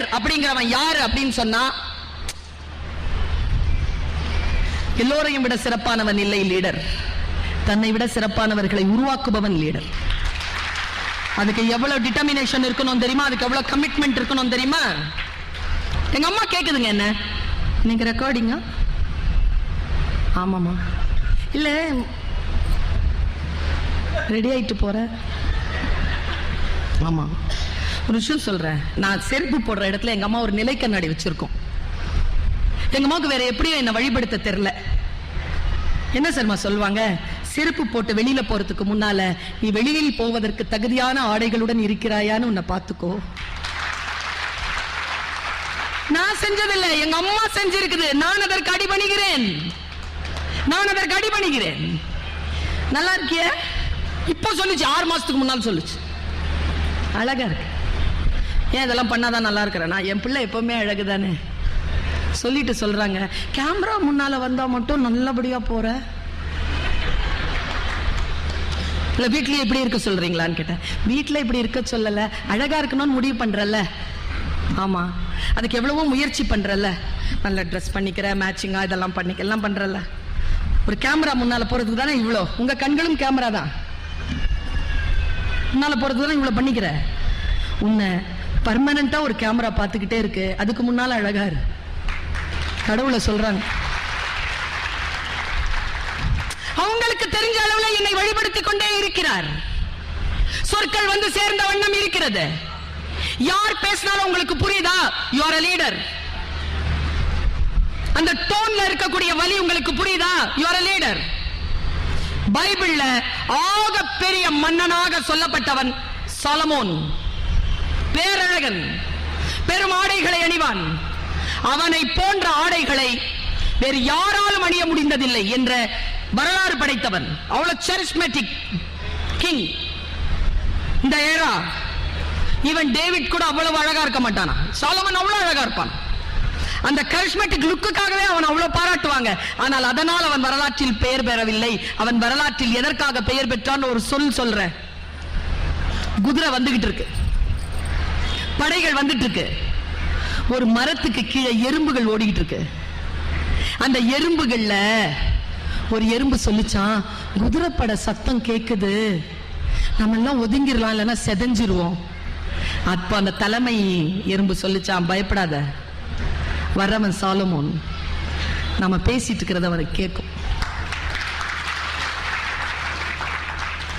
Leader அப்படிங்கிறவன் யாரு அப்படின்னு சொன்னா, எல்லோரையும் விட சிறப்பானவன் இல்லை லீடர், தன்னை விட சிறப்பானவர்களை உருவாக்குபவன் லீடர். அதுக்கு எவ்வளவு டிட்டர்மினேஷன் இருக்கணும் தெரியுமா? அதுக்கு எவ்வளவு கமிட்மெண்ட் இருக்கணும் தெரியுமா? எங்க அம்மா கேக்குதுங்க, என்ன நீங்க ரெக்கார்டிங்கா? ஆமாமா. இல்ல ரெடி ஆயிட்டு போற? ஆமா. ஒரு விஷயம் சொல்றேன், நான் செருப்பு போடுற இடத்துல எங்க அம்மா ஒரு நிலை கண்ணாடி வச்சிருக்கோம். எங்க அம்மாவுக்கு வேற எப்படியும் என்ன வழிபடுத்த தெரியல. என்ன சரிமா சொல்லுவாங்க, செருப்பு போட்டு வெளியில போறதுக்கு முன்னால நீ வெளியில் போவதற்கு தகுதியான ஆடைகளுடன் இருக்கிறாயான்னு உன்னை பார்த்துக்கோ. நான் செஞ்சதில்லை, எங்க அம்மா செஞ்சிருக்குது. நான் அதற்கு அடிபணிகிறேன், நான் அதற்கு அடிபணிகிறேன். நல்லா இருக்கிய? இப்போ சொல்லுச்சு, 6 மாசத்துக்கு முன்னால் சொல்லுச்சு. அழகா இருக்கு. ஏன் இதெல்லாம் பண்ணாதான் நல்லா இருக்கிறேன்? நான் என் பிள்ளை எப்பவுமே அழகுதானே சொல்லிட்டு சொல்றாங்க. கேமரா முன்னால வந்தா மட்டும் நல்லபடியா போற, இல்ல வீட்லயே இப்படி இருக்க சொல்றீங்களான்னு கேட்டேன். வீட்டுல இப்படி இருக்க சொல்லல, அழகா இருக்கணும்னு முடிவு பண்றல்ல. ஆமா, அதுக்கு எவ்வளவோ முயற்சி பண்றல்ல. நல்ல ட்ரெஸ் பண்ணிக்கிற, மேட்சிங்கா இதெல்லாம் பண்ணிக்க எல்லாம் பண்றல்ல. ஒரு கேமரா முன்னால போறதுக்கு தானே இவ்வளோ. உங்க கண்களும் கேமரா தான், முன்னால போறதுக்கு தானே இவ்வளோ பண்ணிக்கிற. உன்னை பர்மனண்டா ஒரு கேமரா பார்த்துக்கிட்டே இருக்கு, அதுக்கு முன்னால அழகா இரு. கடவுளை சொல்றாங்க. அவங்களுக்கு தெரிஞ்ச அளவுல என்னை வழிபடுத்திக் கொண்டே இருக்கிறார். சொற்கள் வந்து சேர்ந்த வண்ணம் இருக்கிறது. யார் பேசினாலும் உங்களுக்கு புரியுதா? You are a leader. அந்த டோன்ல இருக்கக்கூடிய வலி உங்களுக்கு புரியுதா? You are a leader. பைபிள்ல ஆக பெரிய மன்னனாக சொல்லப்பட்டவன் சாலமோன். பேரழகன், பெரும் ஆடைகளை அணிவான். அவனை போன்ற ஆடைகளை வேறு யாராலும் அணிய முடிந்ததில்லை என்ற வரலாறு படைத்தவன். அவ்வளவு charismatic கிங். இந்த ஏரா இவன் டேவிட் கூட அவ்வளவு அழகா இருக்க மாட்டானா, சாலமன் அவ்வளவு அழகா இருப்பான். அந்த charismatic லுக்குக்காகவே அவன் அவ்வளவு பாராட்டுவாங்க. ஆனால் அதனால் அவன் வரலாற்றில் பெயர் பெறவில்லை. அவன் வரலாற்றில் எதற்காக பெயர் பெற்றான் ஒரு சொல்ற. குதிரை வந்துகிட்டு இருக்கு, படைகள் வந்துட்டு இருக்கு, ஒரு மரத்துக்கு கீழே எறும்புகள் ஓடிக்கிட்டு இருக்கு. அந்த எறும்புகள்ல ஒரு எறும்பு சொல்லிச்சான், குதிரைப்பட சத்தம் கேக்குது, நம்ம எல்லாம் ஒதுங்கிடலாம், இல்லைன்னா செதஞ்சிருவோம். அப்ப அந்த தலைமை எறும்பு சொல்லிச்சான், பயப்படாத, வர்றவன் சாலமோன், நாம பேசிட்டு இருக்கிறத அவரை கேட்கும்.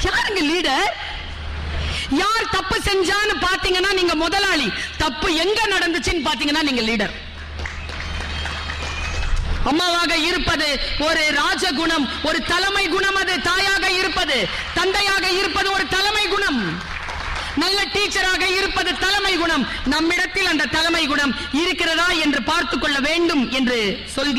யாருங்க லீடர்? யார் தப்பு செஞ்சான்னு பாத்தீங்கன்னா நீங்க முதலாளி, தப்பு எங்க நடந்துச்சுன்னு பாத்தீங்கன்னா நீங்க லீடர். அம்மாவாக இருப்பது ஒரு ராஜகுணம், ஒரு தலைமை குணம். அது தாயாக இருப்பது, தந்தையாக இருப்பது ஒரு தலைமை குணம். நல்ல டீச்சராக இருப்பது தலைமை குணம். நம்மிடத்தில் அந்த தலைமை குணம் இருக்கிறதா என்று பார்த்துக் கொள்ள வேண்டும் என்று சொல்கிறேன்.